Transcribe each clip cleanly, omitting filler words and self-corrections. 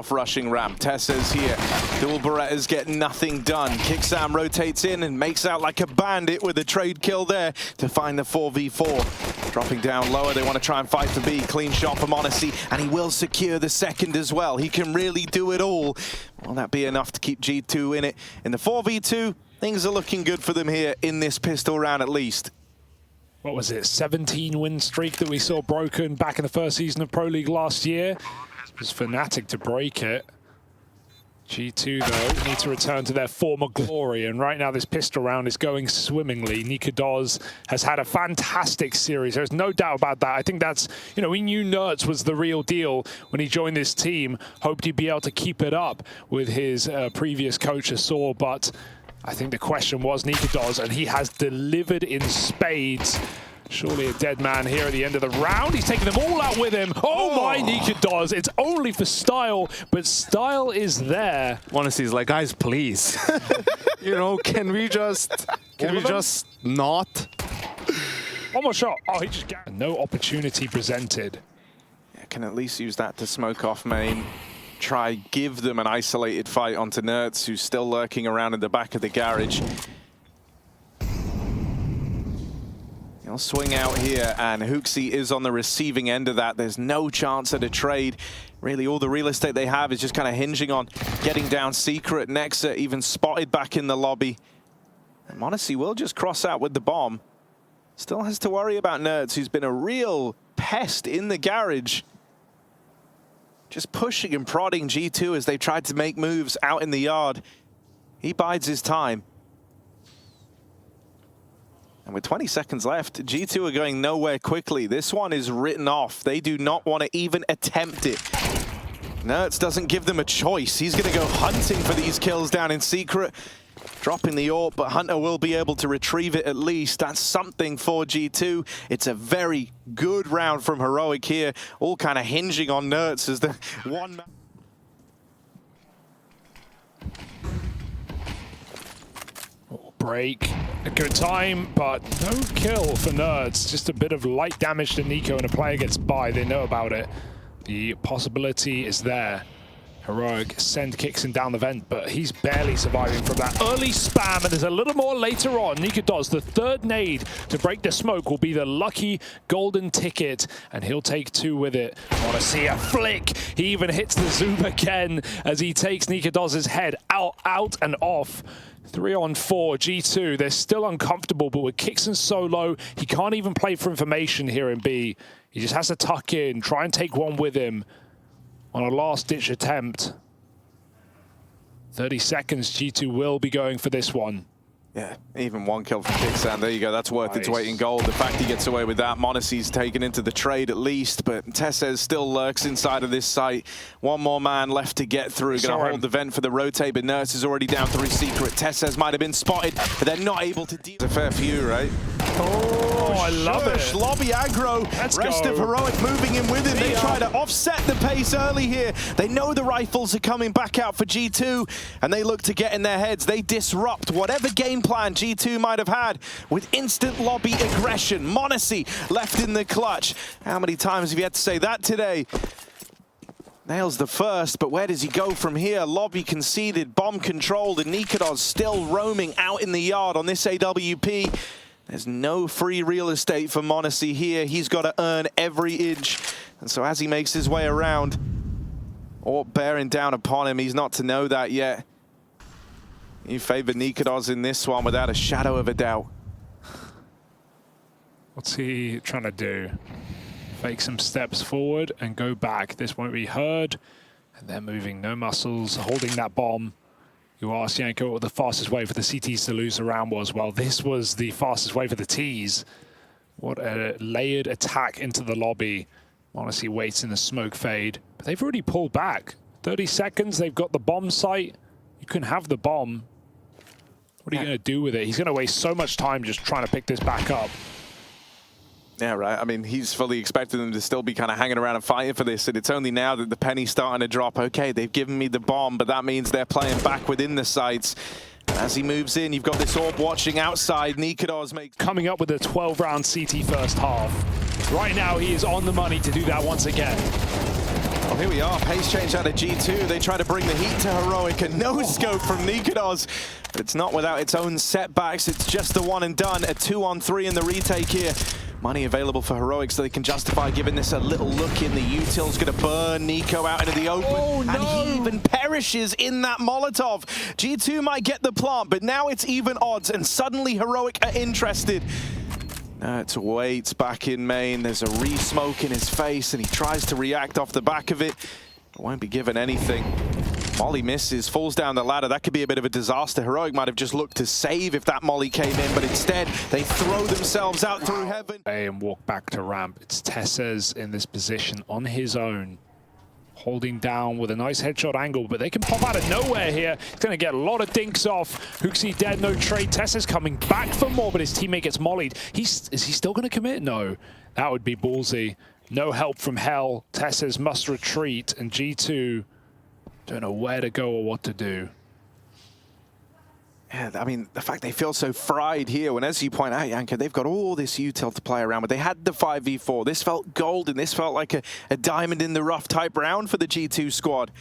off rushing ramp. Tessa's here. Dual Berettas get nothing done. Kicksam rotates in and makes out like a bandit with a trade kill there to find the 4v4. Dropping down lower, they want to try and fight for B. Clean shot from m0NESY, and he will secure the second as well. He can really do it all. Will that be enough to keep G2 in it? In the 4v2, things are looking good for them here in this pistol round at least. What was it, 17 win streak that we saw broken back in the first season of Pro League last year? It was Fnatic to break it. G2, though, need to return to their former glory, and right now this pistol round is going swimmingly. niko has had a fantastic series. There's no doubt about that. I think that's, you know, we knew NERDZ was the real deal when he joined this team. Hoped he'd be able to keep it up with his previous coach, Asor, but I think the question was niko, and he has delivered in spades. Surely a dead man here at the end of the round. He's taking them all out with him. Oh my, niko. It's only for style, but style is there. Honestly, he's like, guys, please. You know, can we just not? One more shot. Oh, he just got no opportunity presented. Yeah, can at least use that to smoke off main. Try give them an isolated fight onto NERDZ, who's still lurking around in the back of the garage. He'll swing out here, and HooXi is on the receiving end of that. There's no chance at a trade. Really, all the real estate they have is just kind of hinging on getting down secret. Nexa even spotted back in the lobby. And m0NESY will just cross out with the bomb. Still has to worry about NERDZ, who's been a real pest in the garage. Just pushing and prodding G2 as they tried to make moves out in the yard. He bides his time. And with 20 seconds left, G2 are going nowhere quickly. This one is written off. They do not want to even attempt it. NERDZ doesn't give them a choice. He's going to go hunting for these kills down in secret. Dropping the AWP, but Hunter will be able to retrieve it at least. That's something for G2. It's a very good round from Heroic here. All kind of hinging on NERDZ as the one... Break, a good time, but no kill for NERDZ. Just a bit of light damage to niko, and a player gets by. They know about it. The possibility is there. Heroic send kicks him down the vent, but he's barely surviving from that early spam, and there's a little more later on. niko, the third nade to break the smoke, will be the lucky golden ticket, and he'll take two with it. I want to see a flick. He even hits the zoom again as he takes niko head out and off. 3-on-4, G2, they're still uncomfortable, but with Kixon so low, he can't even play for information here in B. He just has to tuck in, try and take one with him on a last-ditch attempt. 30 seconds, G2 will be going for this one. Yeah, even one kill from Kicksam. There you go. That's worth its weight in gold. The fact he gets away with that, m0NESY's taken into the trade at least, but Tessez still lurks inside of this site. One more man left to get through. Going to hold the vent for the rotate, but NERDZ is already down through secret. Tessez might have been spotted, but they're not able to deal. It's a fair few, right? Oh, I love it. Lobby aggro. Rest of Heroic moving in with him. They try to offset the pace early here. They know the rifles are coming back out for G2, and they look to get in their heads. They disrupt whatever game plan G2 might have had with instant lobby aggression. m0NESY left in the clutch. How many times have you had to say that today? Nails the first, but where does he go from here? Lobby conceded, bomb controlled, and niko still roaming out in the yard on this AWP. There's no free real estate for m0NESY here. He's got to earn every inch. And so as he makes his way around, or bearing down upon him, he's not to know that yet. You favor niko in this one without a shadow of a doubt. What's he trying to do? Fake some steps forward and go back. This won't be heard. And they're moving, no muscles, holding that bomb. You asked Yanko what the fastest way for the CTs to lose the round was. Well, this was the fastest way for the Ts. What a layered attack into the lobby. m0NESY waits in the smoke fade. But they've already pulled back. 30 seconds, they've got the bomb site. You can have the bomb. What are you going to do with it? He's going to waste so much time just trying to pick this back up. Yeah, right. I mean, he's fully expecting them to still be kind of hanging around and fighting for this, and it's only now that the penny's starting to drop. Okay, they've given me the bomb, but that means they're playing back within the sites. As he moves in, you've got this AWP watching outside. niko makes... Coming up with a 12-round CT first half. Right now, he is on the money to do that once again. here we are. Pace change out of G2. They try to bring the heat to Heroic. A no-scope from niko. But it's not without its own setbacks. It's just the one and done. A 2-on-3 in the retake here. Money available for Heroic so they can justify giving this a little look in. The util's going to burn niko out into the open. Oh, no. And he even perishes in that Molotov. G2 might get the plant, but now it's even odds. And suddenly Heroic are interested. It waits back in main. There's a re-smoke in his face, and he tries to react off the back of it. Won't be given anything. Molly misses, falls down the ladder. That could be a bit of a disaster. Heroic might have just looked to save if that molly came in, but instead they throw themselves out through heaven. And walk back to ramp. It's Tessez in this position on his own, holding down with a nice headshot angle, but they can pop out of nowhere here. He's going to get a lot of dinks off. Hooksy dead, no trade. Tessez coming back for more, but his teammate gets mollied. Is he still going to commit? No. That would be ballsy. No help from Hell. Tessez must retreat, and G2 don't know where to go or what to do. Yeah, I mean, the fact they feel so fried here, when, as you point out, Janka, they've got all this util to play around with. They had the 5v4. This felt golden. This felt like a diamond in the rough type round for the G2 squad.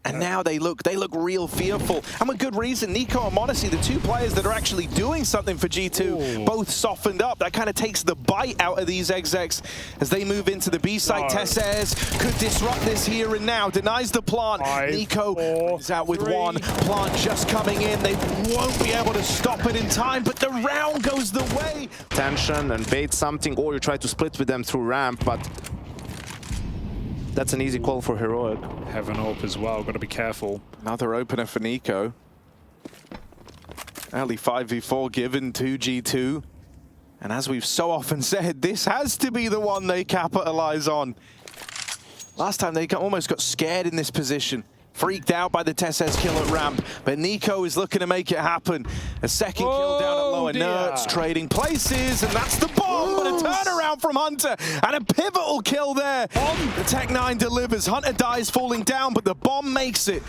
And now they look real fearful. And with good reason. niko and m0NESY, the two players that are actually doing something for G2, both softened up. That kind of takes the bite out of these execs as they move into the B site. Tessez could disrupt this here and now. Denies the plant. niko is out with 1. Plant just coming in. They won't be able to stop it in time, but the round goes the way. Tension and bait something, or you try to split with them through ramp, but that's an easy call for Heroic. Heaven Orb as well, got to be careful. Another opener for niko. Early 5v4 given to G2. And as we've so often said, this has to be the one they capitalize on. Last time they almost got scared in this position. Freaked out by the Tessez kill at ramp, but niko is looking to make it happen. A second kill down at lower. NERDS trading places, and that's the bomb, but a turnaround from Hunter, and a pivotal kill there. The Tech-9 delivers. Hunter dies falling down, but the bomb makes it.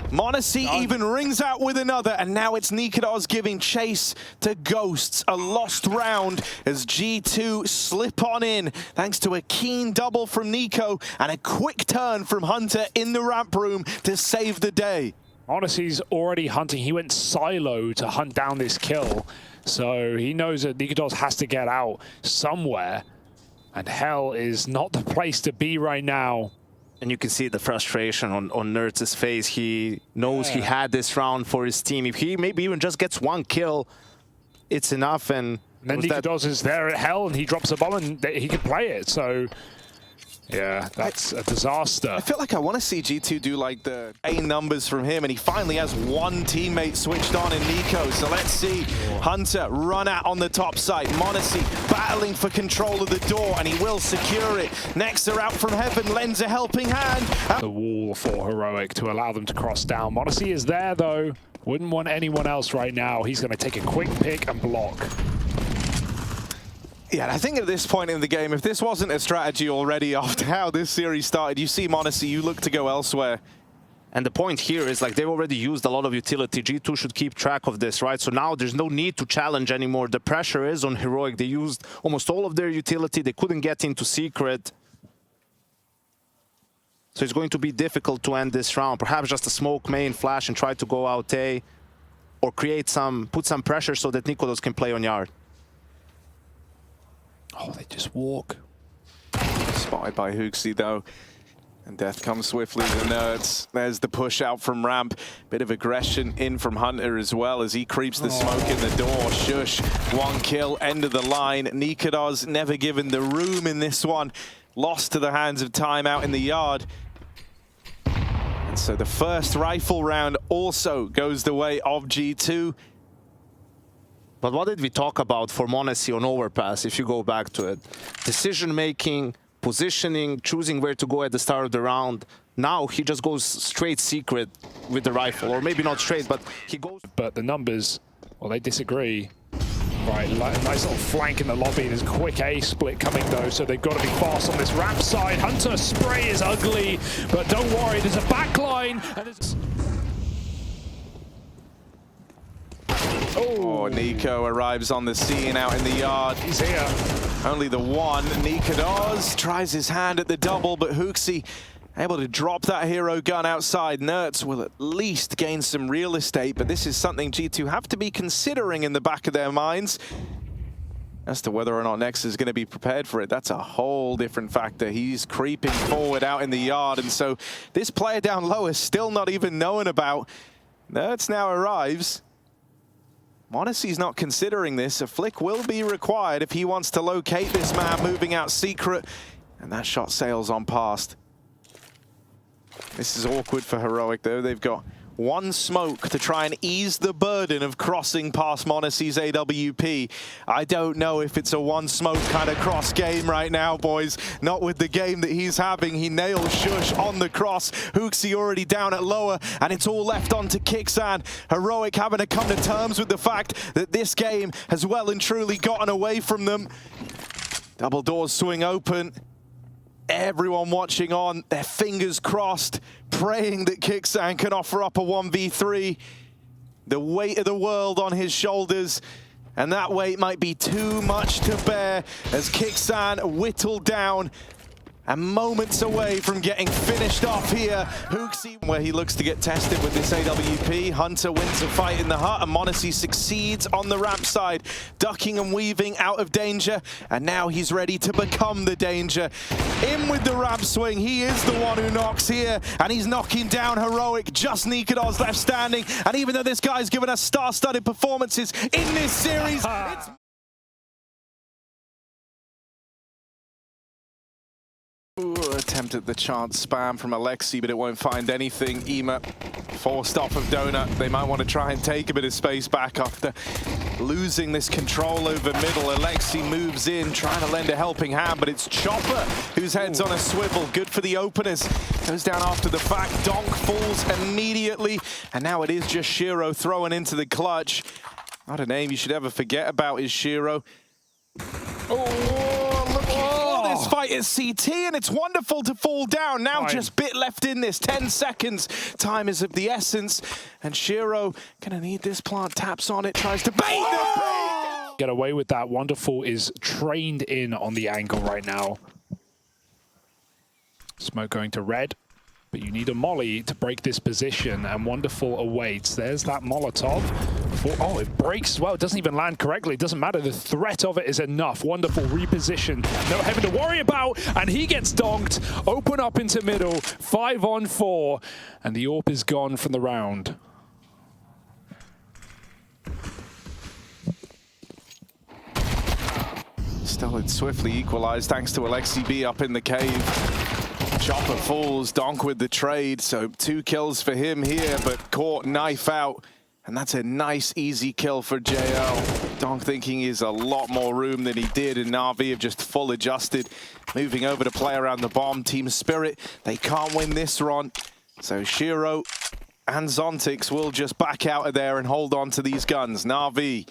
m0NESY even rings out with another, and now it's niko giving chase to Ghosts. A lost round as G2 slip on in, thanks to a keen double from niko and a quick turn from Hunter in the ramp room to save the day. m0NESY's already hunting. He went silo to hunt down this kill, so he knows that niko has to get out somewhere, and Hell is not the place to be right now. And you can see the frustration on NERDS' face. He knows he had this round for his team. If he maybe even just gets 1 kill, it's enough. And then niko is there at Hell, and he drops a bomb, and he can play it. So, yeah, that's a disaster. I feel like I want to see G2 do like the A numbers from him, and he finally has 1 teammate switched on in niko. So let's see Hunter run out on the top side. m0NESY battling for control of the door, and he will secure it. Next are out from heaven, lends a helping hand. The wall for Heroic to allow them to cross down. m0NESY is there though. Wouldn't want anyone else right now. He's going to take a quick pick and block. Yeah, I think at this point in the game, if this wasn't a strategy already after how this series started, you see m0NESY, you look to go elsewhere. And the point here is, like, they've already used a lot of utility. G2 should keep track of this, right? So now there's no need to challenge anymore. The pressure is on Heroic. They used almost all of their utility. They couldn't get into secret. So it's going to be difficult to end this round. Perhaps just a smoke main flash and try to go out A, or create put some pressure so that niko can play on yard. Oh, they just walk. Spotted by Hooksy though. And death comes swiftly to NERDS. There's the push out from ramp. Bit of aggression in from Hunter as well as he creeps the smoke in the door. Shush, 1 kill, end of the line. niko never given the room in this one. Lost to the hands of time out in the yard. And so the first rifle round also goes the way of G2. But what did we talk about for m0NESY on overpass, if you go back to it? Decision-making, positioning, choosing where to go at the start of the round. Now he just goes straight secret with the rifle, or maybe not straight, but he goes... But the numbers, well, they disagree. Right, nice little flank in the lobby. There's a quick A split coming though, so they've got to be fast on this ramp side. Hunter spray is ugly, but don't worry, there's a backline. And there's... Oh, niko arrives on the scene out in the yard. He's here. Only the one. niko tries his hand at the double, but HooXi able to drop that hero gun outside. NERTZ will at least gain some real estate, but this is something G2 have to be considering in the back of their minds. As to whether or not Nex is going to be prepared for it, that's a whole different factor. He's creeping forward out in the yard, and so this player down low is still not even known about. NERTZ now arrives. m0NESY's not considering this. A flick will be required if he wants to locate this man moving out secret, and that shot sails on past. This is awkward for Heroic, though. They've got one smoke to try and ease the burden of crossing past m0NESY's AWP. I don't know if it's a one smoke kind of cross game right now, boys. Not with the game that he's having. He nails Shush on the cross. HooXi already down at lower, and it's all left on to Kixan. Heroic having to come to terms with the fact that this game has well and truly gotten away from them. Double doors swing open. Everyone watching on, their fingers crossed, praying that Kixan can offer up a 1v3. The weight of the world on his shoulders, and that weight might be too much to bear as Kixan whittled down and moments away from getting finished off here. HooXi, where he looks to get tested with this AWP. Hunter wins a fight in the hut, and m0NESY succeeds on the ramp side, ducking and weaving out of danger, and now he's ready to become the danger. In with the ramp swing, he is the one who knocks here, and he's knocking down Heroic. Just niko left standing, and even though this guy's given us star-studded performances in this series, it's... Ooh, attempt at the chance spam from Alexi, but it won't find anything. EMA forced off of Donut. They might want to try and take a bit of space back after losing this control over middle. Alexi moves in, trying to lend a helping hand, but it's Chopper whose head's on a swivel. Good for the openers. Goes down after the fact. Donk falls immediately, and now it is just Shiro throwing into the clutch. Not a name you should ever forget about is Shiro. Oh, look at this fight at CT, and it's wonderful to fall down. Now just bit left in this, 10 seconds. Time is of the essence, and Shiro gonna need this plant, taps on it, tries to bait the Get away with that. Wonderful is trained in on the angle right now. Smoke going to red, but you need a molly to break this position, and Wonderful awaits. There's that Molotov. Oh, it breaks as well. It doesn't even land correctly. It doesn't matter. The threat of it is enough. Wonderful reposition. No heaven to worry about, and he gets donked. Open up into middle. 5-on-4, and the AWP is gone from the round. Still, it's swiftly equalized thanks to Alexi B up in the cave. Chopper falls, Donk with the trade, so 2 kills for him here, but caught knife out. And that's a nice, easy kill for JL. Donk thinking he's a lot more room than he did, and NAVI have just full adjusted. Moving over to play around the bomb. Team Spirit, they can't win this run. So Shiro and Zontix will just back out of there and hold on to these guns. NAVI,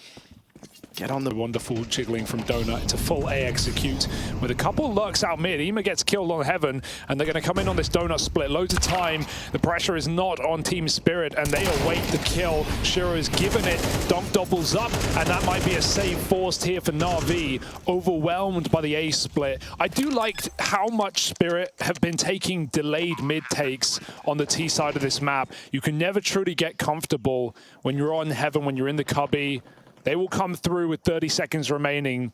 get on the... Wonderful jiggling from Donut. It's a full A execute with a couple lurks out mid. EMA gets killed on heaven, and they're going to come in on this Donut split. Loads of time. The pressure is not on Team Spirit, and they await the kill. Shiro is given it. Donk doubles up, and that might be a save forced here for NAVI. Overwhelmed by the A split. I do like how much Spirit have been taking delayed mid takes on the T side of this map. You can never truly get comfortable when you're on heaven, when you're in the cubby. They will come through with 30 seconds remaining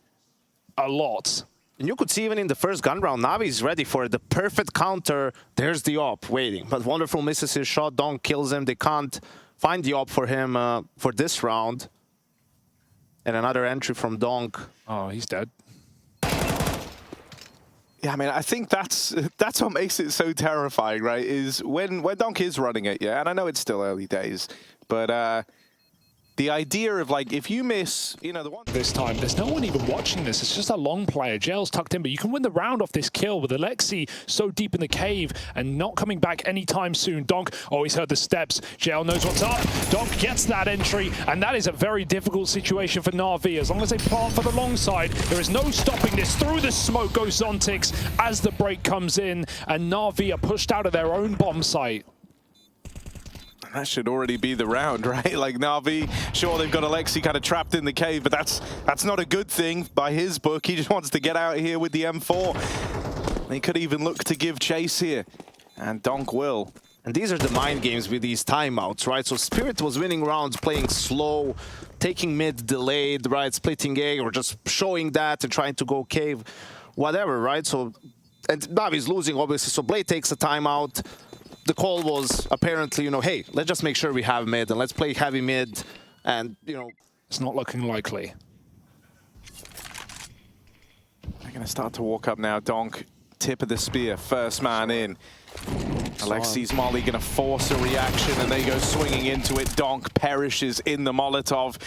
a lot. And you could see even in the first gun round, Navi is ready for it. The perfect counter. There's the op waiting. But Wonderful misses his shot. Donk kills him. They can't find the op for him for this round. And another entry from Donk. Oh, he's dead. Yeah, I mean, I think that's what makes it so terrifying, right? Is when Donk is running it, yeah? And I know it's still early days, but... the idea of, like, if you miss, you know, the one... This time, there's no one even watching this. It's just a long player. JL's tucked in, but you can win the round off this kill with Alexi so deep in the cave and not coming back anytime soon. Donk, oh, he's heard the steps. JL knows what's up. Donk gets that entry, and that is a very difficult situation for NAVI. As long as they plant for the long side, there is no stopping this. Through the smoke goes Zontix as the break comes in, and NAVI are pushed out of their own bomb site. That should already be the round, right? Like Na'Vi, sure, they've got Alexi kind of trapped in the cave, but that's not a good thing by his book. He just wants to get out of here with the M4. They could even look to give chase here, and Donk will. And these are the mind games with these timeouts, right? So Spirit was winning rounds, playing slow, taking mid delayed, right? Splitting A, or just showing that and trying to go cave, whatever, right? So, and Navi's losing, obviously, so Blade takes a timeout. The call was apparently, you know, hey, let's just make sure we have mid and let's play heavy mid, and, you know. It's not looking likely. They're going to start to walk up now. Donk, tip of the spear, first man in. Alexi's Molly going to force a reaction, and they go swinging into it. Donk perishes in the Molotov.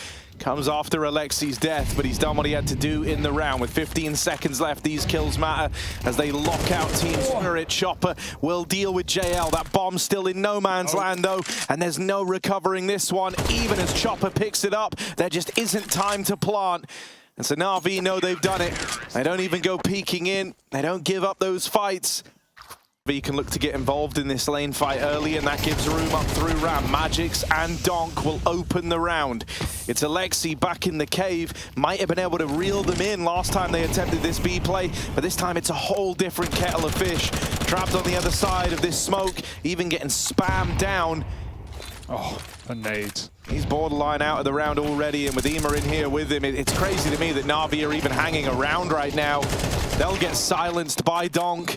Comes after Alexi's death, but he's done what he had to do in the round. With 15 seconds left, these kills matter as they lock out Team Spirit. Chopper will deal with JL. That bomb's still in no man's land, though, and there's no recovering this one. Even as Chopper picks it up, there just isn't time to plant. And so Na'Vi know they've done it. They don't even go peeking in. They don't give up those fights. Na'Vi can look to get involved in this lane fight early, and that gives room up through ramp. Magisk and Donk will open the round. It's Alexi back in the cave. Might have been able to reel them in last time they attempted this B play, but this time it's a whole different kettle of fish. Trapped on the other side of this smoke, even getting spammed down. Oh, a nade. He's borderline out of the round already, and with Ema in here with him, it's crazy to me that Na'Vi are even hanging around right now. They'll get silenced by Donk.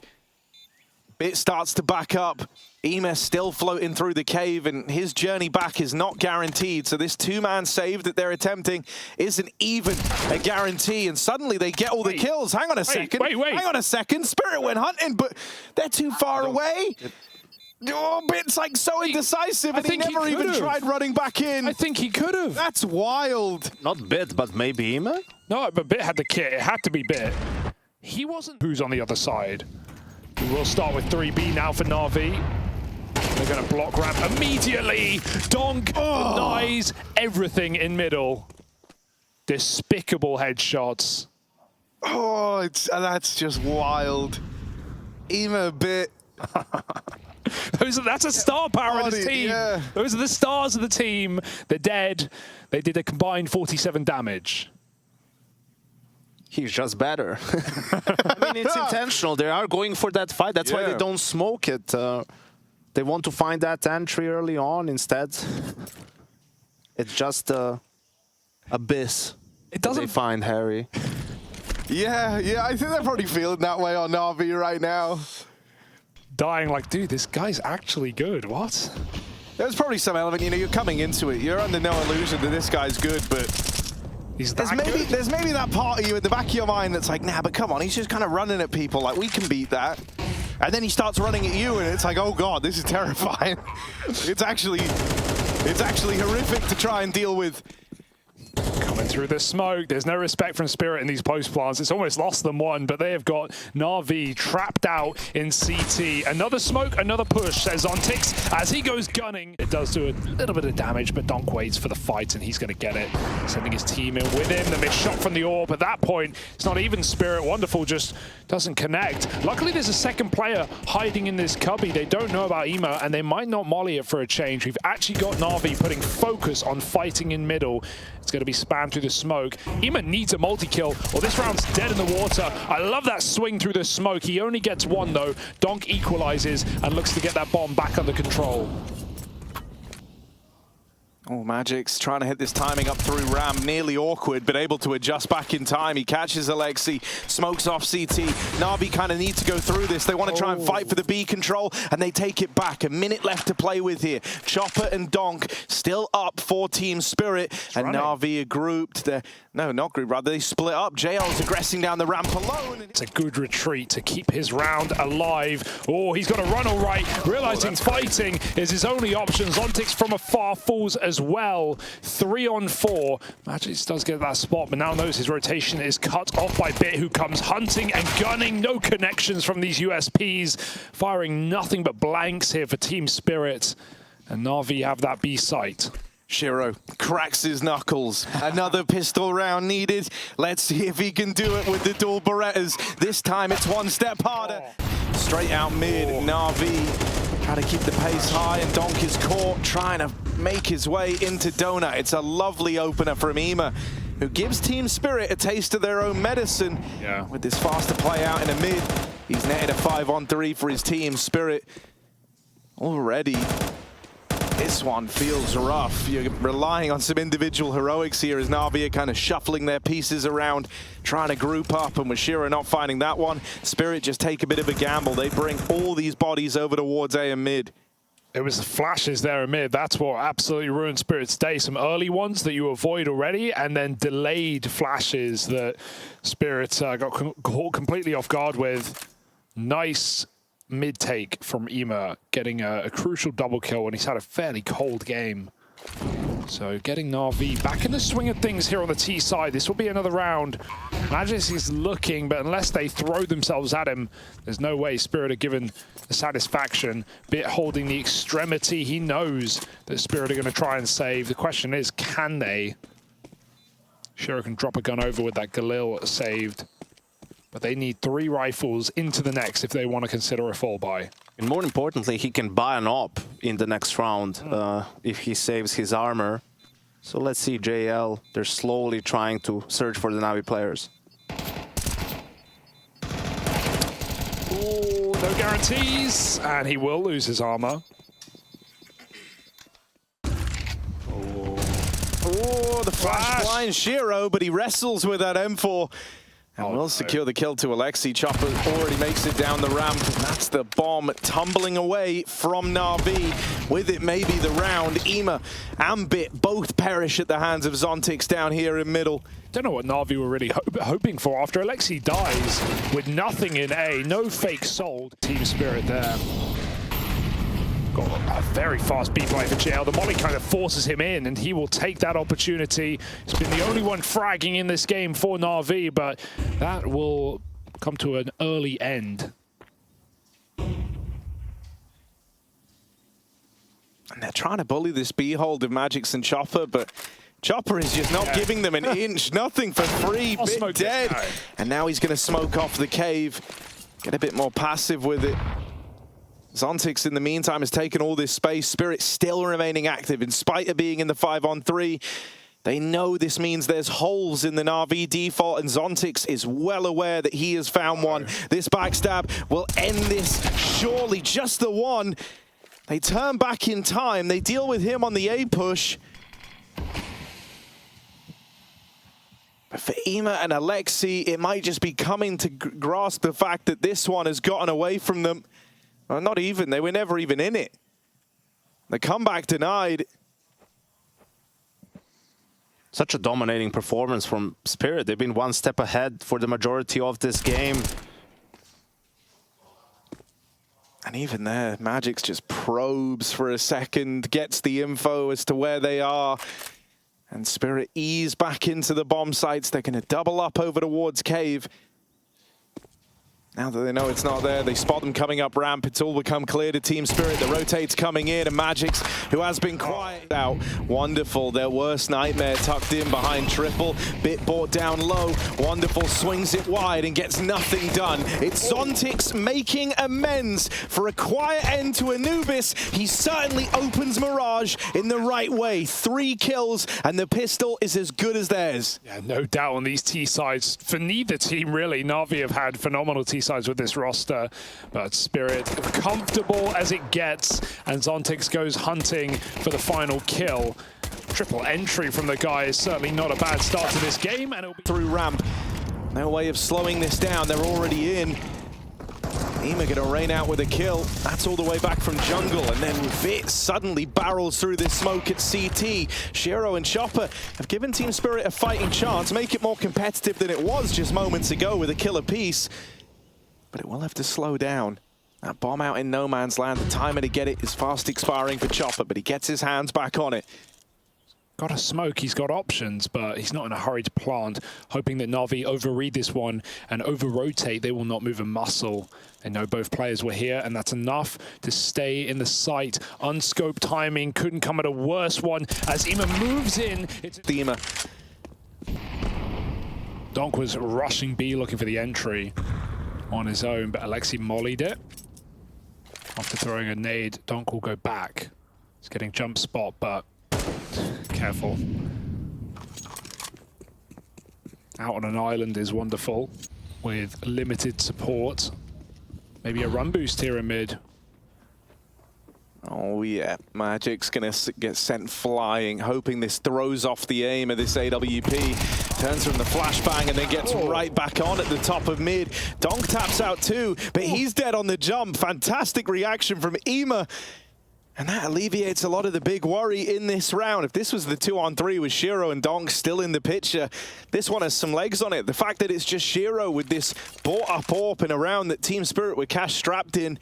Bit starts to back up. Ema still floating through the cave, and his journey back is not guaranteed. So this two-man save that they're attempting isn't even a guarantee. And suddenly they get all the kills. Hang on a second. Wait. Hang on a second. Spirit went hunting, but they're too far away. Oh, Bit's like so indecisive, and he never even tried running back in. I think he could have. That's wild. Not Bit, but maybe Ema? No, but Bit had the kit. It had to be Bit. He wasn't. Who's on the other side? We will start with 3B now for Na'Vi. They're going to block ramp immediately. Donk denies everything in middle. Despicable headshots. Oh, that's just wild. Ema Bit. That's a star power of this team. Yeah. Those are the stars of the team. They're dead. They did a combined 47 damage. He's just better. I mean, it's intentional. They are going for that fight. That's why they don't smoke it. They want to find that entry early on instead. It's just abyss. It doesn't. They find Harry. Yeah, I think they're probably feeling that way on Na'Vi right now. Dying like, dude, this guy's actually good. What? There's probably some element, you know, you're coming into it. You're under no illusion that this guy's good, but there's maybe that part of you at the back of your mind that's like, nah, but come on, he's just kind of running at people. Like, we can beat that. And then he starts running at you, and it's like, oh god, this is terrifying. It's actually horrific to try and deal with. Coming through the smoke, there's no respect from Spirit in these post plants. It's almost lost them one, but they have got Na'Vi trapped out in CT. Another smoke, another push, says Ontix as he goes gunning. It does do a little bit of damage, but Donk waits for the fight, and he's going to get it. Sending his team in with him. The missed shot from the orb. At that point, it's not even Spirit. Wonderful just doesn't connect. Luckily, there's a second player hiding in this cubby. They don't know about Ema, and they might not molly it for a change. We've actually got Na'Vi putting focus on fighting in middle. It's going to be spammed through the smoke. Ema needs a multi-kill, or this round's dead in the water. I love that swing through the smoke. He only gets one, though. Donk equalizes and looks to get that bomb back under control. Oh, Magic's trying to hit this timing up through Ram. Nearly awkward, but able to adjust back in time. He catches Alexi, smokes off CT. Na'Vi kind of need to go through this. They want to try and fight for the B control, and they take it back. A minute left to play with here. Chopper and Donk still up for Team Spirit, and Na'Vi are grouped. No, not grouped, rather. They split up. JL's aggressing down the ramp alone. It's a good retreat to keep his round alive. Oh, he's got to run all right. Realizing fighting is his only option. Ontix from afar falls as well. 3 on 4. Magisk does get that spot, but now knows his rotation is cut off by Bit, who comes hunting and gunning. No connections from these USPs. Firing nothing but blanks here for Team Spirit. And Na'Vi have that B site. Shiro cracks his knuckles. Another pistol round needed. Let's see if he can do it with the dual Berettas. This time it's one step harder. Straight out mid, Na'Vi Try to keep the pace high, and Donk is caught trying to make his way into Donut. It's a lovely opener from EMA, who gives Team Spirit a taste of their own medicine. Yeah. With this faster play out in the mid, he's netted a 5-on-3 for his team. Spirit already. This one feels rough. You're relying on some individual heroics here as Navi are kind of shuffling their pieces around, trying to group up, and with Shira not finding that one, Spirit just take a bit of a gamble. They bring all these bodies over towards A and mid. It was the flashes there in mid. That's what absolutely ruined Spirit's day. Some early ones that you avoid already, and then delayed flashes that Spirit got caught completely off guard with. Nice mid-take from EMA, getting a crucial double kill when he's had a fairly cold game. So getting Na'Vi back in the swing of things here on the T side. This will be another round. Magisk is looking, but unless they throw themselves at him, there's no way Spirit are given the satisfaction. Bit holding the extremity. He knows that Spirit are going to try and save. The question is, can they? Shira can drop a gun over with that Galil saved. But they need 3 rifles into the next if they want to consider a fall buy. And more importantly, he can buy an op in the next round if he saves his armor. So let's see JL. They're slowly trying to search for the Navi players. Ooh, no guarantees. And he will lose his armor. Oh, the flash blinds Shiro, but he wrestles with that M4. And will secure the kill to Alexi. Chopper already makes it down the ramp. That's the bomb tumbling away from Na'Vi. With it, maybe the round. EMA and Bit both perish at the hands of Zontix down here in middle. Don't know what Na'Vi were really hoping for after Alexi dies with nothing in A. No fake sold. Team Spirit there. Got a very fast B play for JL. The molly kind of forces him in, and he will take that opportunity. He's been the only one fragging in this game for Na'Vi, but that will come to an early end. And they're trying to bully this B hold of Magisk and Chopper, but Chopper is just not giving them an inch. Nothing for free. Bit dead. And now he's going to smoke off the cave. Get a bit more passive with it. Zontix, in the meantime, has taken all this space. Spirit still remaining active in spite of being in the 5-on-3. They know this means there's holes in the Na'Vi default, and Zontix is well aware that he has found one. This backstab will end this, surely just the one. They turn back in time. They deal with him on the A push. But for EMA and Alexi, it might just be coming to grasp the fact that this one has gotten away from them. Well, not even. They were never even in it. The comeback denied. Such a dominating performance from Spirit. They've been one step ahead for the majority of this game. And even there, Magisk just probes for a second, gets the info as to where they are. And Spirit ease back into the bomb sites. They're going to double up over towards Cave. Now that they know it's not there, they spot them coming up ramp. It's all become clear to Team Spirit. The rotates coming in, and Magisk, who has been quiet out. Wonderful, their worst nightmare tucked in behind triple. Bit brought down low. Wonderful swings it wide and gets nothing done. It's Zontix making amends for a quiet end to Anubis. He certainly opens Mirage in the right way. 3 kills, and the pistol is as good as theirs. Yeah, no doubt on these T sides. For neither team, really. Na'Vi have had phenomenal T sides with this roster, but Spirit comfortable as it gets, and Zontix goes hunting for the final kill. Triple entry from the guy is certainly not a bad start to this game, and it'll be through ramp. No way of slowing this down. They're already in. EMA gonna rain out with a kill. That's all the way back from jungle, and then Vit suddenly barrels through this smoke at CT. Shiro and Chopper have given Team Spirit a fighting chance, make it more competitive than it was just moments ago with a kill apiece. But it will have to slow down. That bomb out in no man's land, the timer to get it is fast expiring for Chopper, but he gets his hands back on it. Got a smoke, he's got options, but he's not in a hurry to plant, hoping that Na'Vi overread this one and over-rotate. They will not move a muscle. They know both players were here, and that's enough to stay in the site. Unscoped timing couldn't come at a worse one as EMA moves in. It's EMA. Donk was rushing B looking for the entry on his own, but Alexi mollied it. After throwing a nade, Donk will go back. He's getting jump spot, but careful. Out on an island is wonderful with limited support. Maybe a run boost here in mid. Oh yeah, Magic's gonna get sent flying, hoping this throws off the aim of this AWP. Turns from the flashbang and then gets right back on at the top of mid. Donk taps out too, but he's dead on the jump. Fantastic reaction from EMA. And that alleviates a lot of the big worry in this round. If this was the 2-on-3 with Shiro and Donk still in the picture, this one has some legs on it. The fact that it's just Shiro with this bought-up AWP in a round that Team Spirit with Cash strapped in,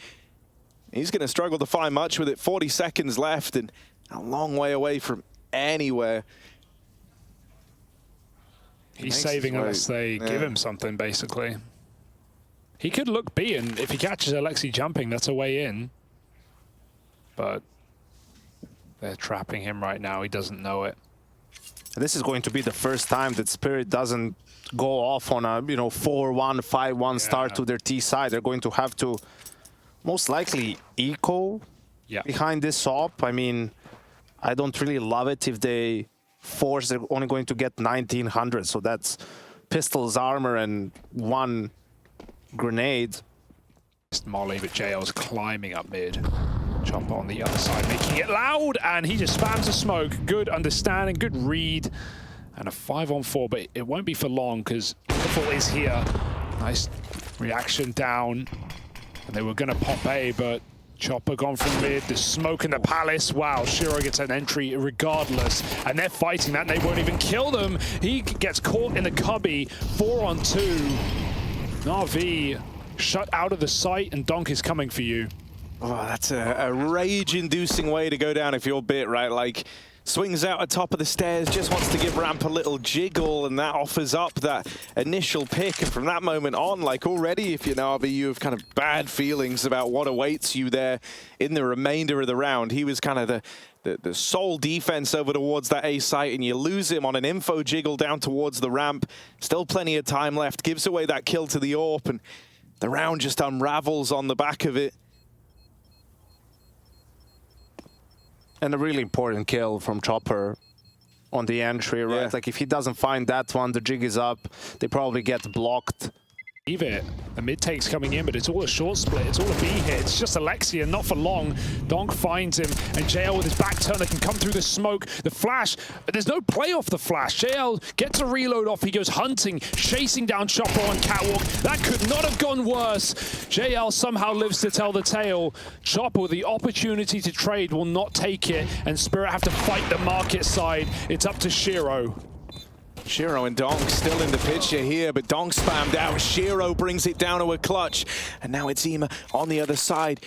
he's going to struggle to find much with it. 40 seconds left and a long way away from anywhere. He's saving unless they give him something, basically. He could look B, and if he catches Alexi jumping, that's a way in. But they're trapping him right now. He doesn't know it. This is going to be the first time that Spirit doesn't go off on a 4-1, 5-1 start to their T side. They're going to have to most likely eco behind this op. I mean, I don't really love it if they force, they're only going to get 1900. So that's pistols, armor, and 1 grenade. Molly, but JL's climbing up mid. Chopper on the other side, making it loud, and he just spams the smoke. Good understanding, good read, and a 5-on-4, but it won't be for long because Piffle is here. Nice reaction down, and they were going to pop A, but Chopper gone from mid, the smoke in the palace. Wow, Shiro gets an entry regardless, and they're fighting that, and they won't even kill them. He gets caught in the cubby, 4-on-2. NAVI shut out of the sight, and Donk is coming for you. Oh, that's a rage-inducing way to go down if you're Bit, right? Like, swings out at top of the stairs, just wants to give Ramp a little jiggle, and that offers up that initial pick. And from that moment on, like already, if you're NAVI, you have kind of bad feelings about what awaits you there in the remainder of the round. He was kind of the sole defense over towards that A site, and you lose him on an info jiggle down towards the ramp. Still plenty of time left, gives away that kill to the AWP, and the round just unravels on the back of it. And a really important kill from Chopper on the entry, right? Yeah. Like, if he doesn't find that one, the jig is up. They probably get blocked. Leave it. The mid take's coming in, but it's all a short split. It's all a B hit. It's just Alexi, and not for long. Donk finds him, and JL with his back turner can come through the smoke. The flash, there's no play off the flash. JL gets a reload off. He goes hunting, chasing down Chopper on catwalk. That could not have gone worse. JL somehow lives to tell the tale. Chopper with the opportunity to trade will not take it, and Spirit have to fight the market side. It's up to Shiro. Shiro and Donk still in the picture here, but Donk spammed out. Shiro brings it down to a clutch, and now it's EMA on the other side.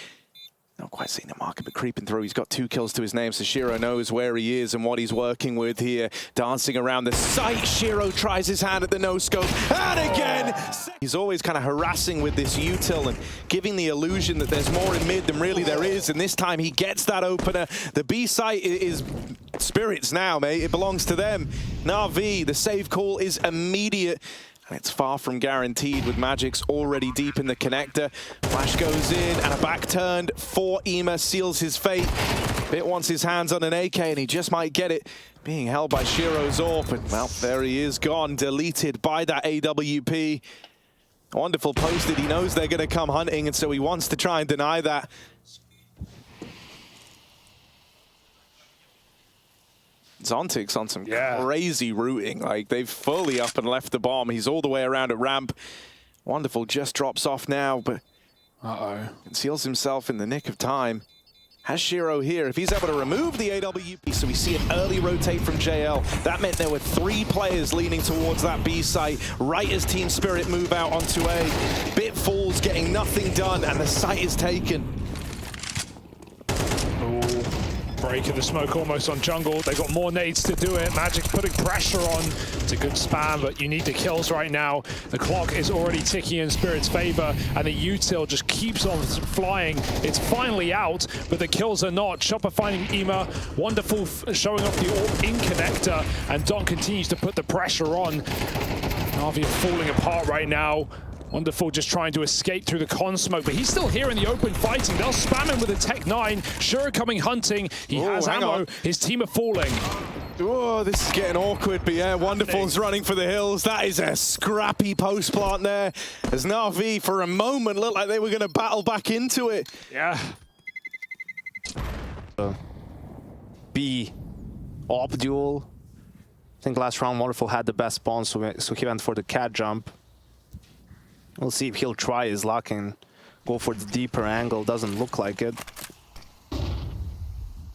Not quite seeing the market, but creeping through. He's got 2 kills to his name, so Shiro knows where he is and what he's working with here. Dancing around the site, Shiro tries his hand at the no-scope, and again! He's always kind of harassing with this util and giving the illusion that there's more in mid than really there is, and this time he gets that opener. The B site is Spirit's now, mate. It belongs to them. NAVI, the save call is immediate. And it's far from guaranteed with Magisk already deep in the connector. Flash goes in and a back turned for EMA seals his fate. Bit wants his hands on an AK and he just might get it. Being held by Shiro's AWP, and well, there he is gone, deleted by that AWP. Wonderful posted, he knows they're gonna come hunting, and so he wants to try and deny that. Zontic's on some crazy routing. Like, they've fully up and left the bomb. He's all the way around at ramp. Wonderful just drops off now, but conceals himself in the nick of time. Has Shiro here. If he's able to remove the AWP, so we see an early rotate from JL. That meant there were 3 players leaning towards that B site right as Team Spirit move out onto A. Bit falls, getting nothing done, and the site is taken. Break of the smoke almost on jungle. They got more nades to do it. Magisk putting pressure on. It's a good spam, but you need the kills right now. The clock is already ticking in Spirit's favor, and the util just keeps on flying. It's finally out, but the kills are not. Chopper finding EMA. Wonderful showing off the AWP in connector, and Donk continues to put the pressure on. NAVI are falling apart right now. Wonderful just trying to escape through the con smoke, but he's still here in the open fighting. They'll spam him with a Tech 9. Shura coming hunting. He has ammo. His team are falling. Oh, this is getting awkward, but yeah, Wonderful's running for the hills. That is a scrappy post plant there. As NAVI, for a moment, looked like they were going to battle back into it. Yeah. B op duel. I think last round Wonderful had the best spawn, so he went for the cat jump. We'll see if he'll try his luck and go for the deeper angle. Doesn't look like it.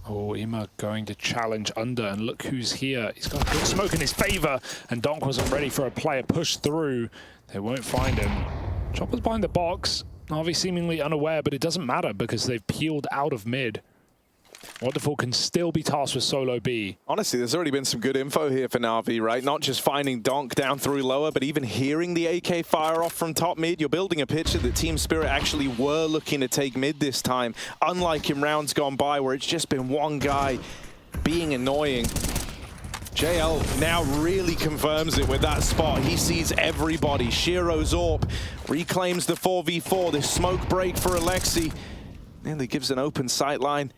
Oh, Ima going to challenge under, and look who's here. He's got good smoke in his favor, and Donk wasn't ready for a player push through. They won't find him. Chopper's behind the box. Navi seemingly unaware, but it doesn't matter because they've peeled out of mid. Wonderful can still be tasked with solo B. Honestly, there's already been some good info here for NAVI, right? Not just finding Donk down through lower, but even hearing the AK fire off from top mid. You're building a picture that Team Spirit actually were looking to take mid this time, unlike in rounds gone by where it's just been one guy being annoying. JL now really confirms it with that spot. He sees everybody. Shiro's AWP reclaims the 4v4. This smoke break for Alexi nearly gives an open sight line.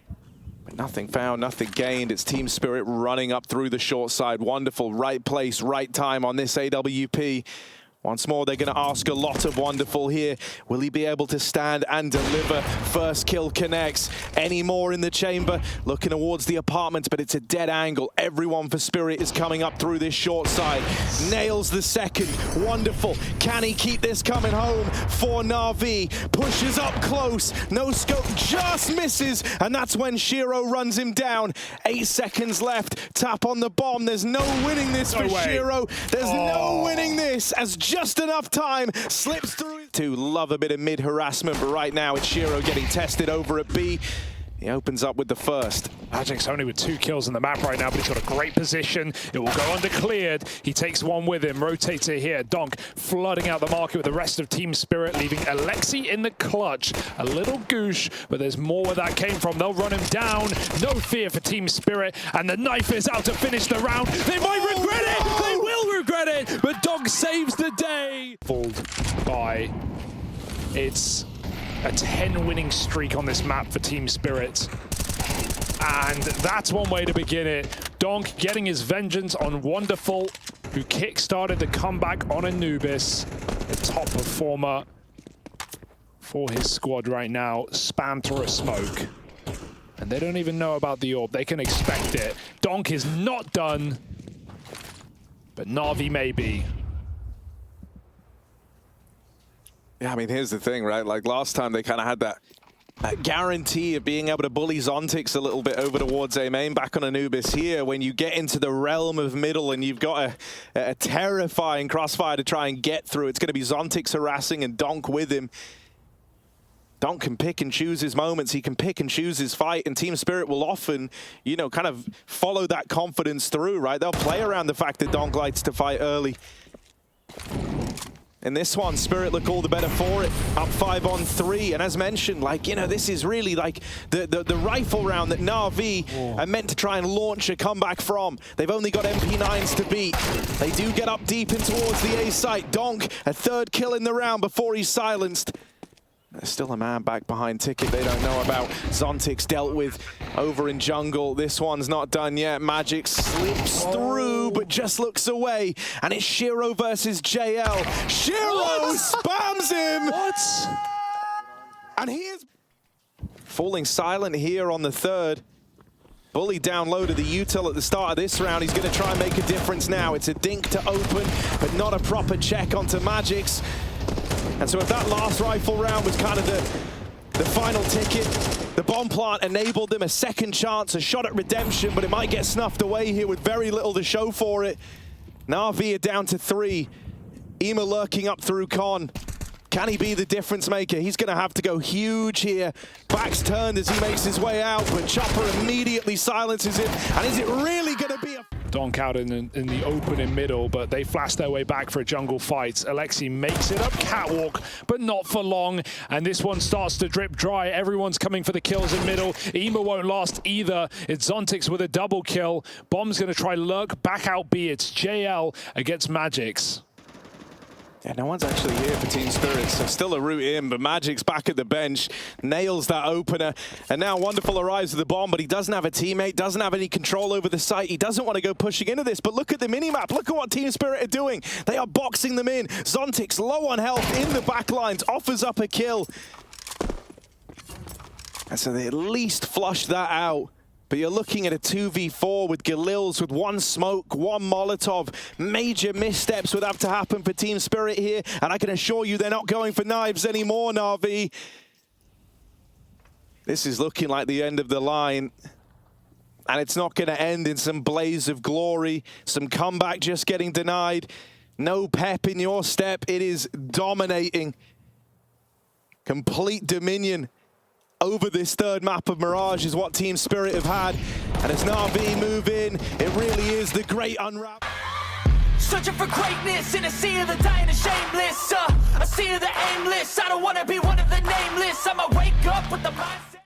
But nothing found, nothing gained. It's Team Spirit running up through the short side. Wonderful, right place, right time on this AWP. Once more, they're going to ask a lot of Wonderful here. Will he be able to stand and deliver? First kill connects. Any more in the chamber? Looking towards the apartment, but it's a dead angle. Everyone for Spirit is coming up through this short side. Nails the second. Wonderful. Can he keep this coming home for NAVI? Pushes up close. No scope, just misses. And that's when Shiro runs him down. 8 seconds left. Tap on the bomb. There's no winning this for Shiro. There's no winning this as just enough time slips through. To love a bit of mid harassment, but right now it's Shiro getting tested over at B. He opens up with the first. Magic's only with 2 kills on the map right now, but he's got a great position. It will go undeclared. He takes one with him, rotates it here. Donk flooding out the market with the rest of Team Spirit, leaving Alexi in the clutch. A little goosh, but there's more where that came from. They'll run him down. No fear for Team Spirit, and the knife is out to finish the round. They might regret it! They will regret it! But Donk saves the day! Fooled by... It's a 10 winning streak on this map for Team Spirit. And that's one way to begin it. Donk getting his vengeance on Wonderful, who kick-started the comeback on Anubis, the top performer for his squad right now, spammed through a smoke. And they don't even know about the AWP. They can expect it. Donk is not done, but NAVI may be. Yeah, I mean, here's the thing, right? Like last time they kind of had that guarantee of being able to bully Zontix a little bit over towards A main back on Anubis. Here, when you get into the realm of middle and you've got a terrifying crossfire to try and get through, it's going to be Zontix harassing and Donk with him. Donk can pick and choose his moments. He can pick and choose his fight, and Team Spirit will often, you know, kind of follow that confidence through, right? They'll play around the fact that Donk likes to fight early. In this one, Spirit look all the better for it. Up 5-on-3, and as mentioned, like, you know, this is really like the rifle round that NAVI are meant to try and launch a comeback from. They've only got MP9s to beat. They do get up deep in towards the A site. Donk, a 3rd kill in the round before he's silenced. There's still a man back behind Ticket they don't know about. Zontix dealt with over in jungle. This one's not done yet. Magisk slips through, but just looks away. And it's Shiro versus JL. Shiro spams him! What? And he is falling silent here on the 3rd. Bully down low to the util at the start of this round. He's going to try and make a difference now. It's a dink to open, but not a proper check onto Magisk. And so if that last rifle round was kind of the final ticket, the bomb plant enabled them a second chance, a shot at redemption, but it might get snuffed away here with very little to show for it. NAVI are down to 3. Ima lurking up through con. Can he be the difference maker? He's going to have to go huge here. Back's turned as he makes his way out, but Chopper immediately silences him. And is it really going to be a... Donk out in the open in middle, but they flash their way back for a jungle fight. Alexi makes it up catwalk, but not for long. And this one starts to drip dry. Everyone's coming for the kills in middle. Ima won't last either. It's Zontix with a double kill. Bomb's going to try lurk back out B. It's JL against Magisk. Yeah, no one's actually here for Team Spirit, so still a route in, but Magisk's back at the bench, nails that opener, and now Wonderful arrives with the bomb, but he doesn't have a teammate, doesn't have any control over the site, he doesn't want to go pushing into this, but look at the minimap, look at what Team Spirit are doing. They are boxing them in. Zontix, low on health, in the backlines, offers up a kill. And so they at least flushed that out. But you're looking at a 2v4 with Galils with one smoke, one Molotov. Major missteps would have to happen for Team Spirit here. And I can assure you they're not going for knives anymore, Navi. This is looking like the end of the line. And it's not going to end in some blaze of glory. Some comeback just getting denied. No pep in your step. It is dominating. Complete dominion over this third map of Mirage is what Team Spirit have had. And as NAVI move in, it really is the great unwrap. Searching for greatness in a sea of the dying and shameless. A sea of the aimless. I don't want to be one of the nameless. I'ma wake up with the mindset.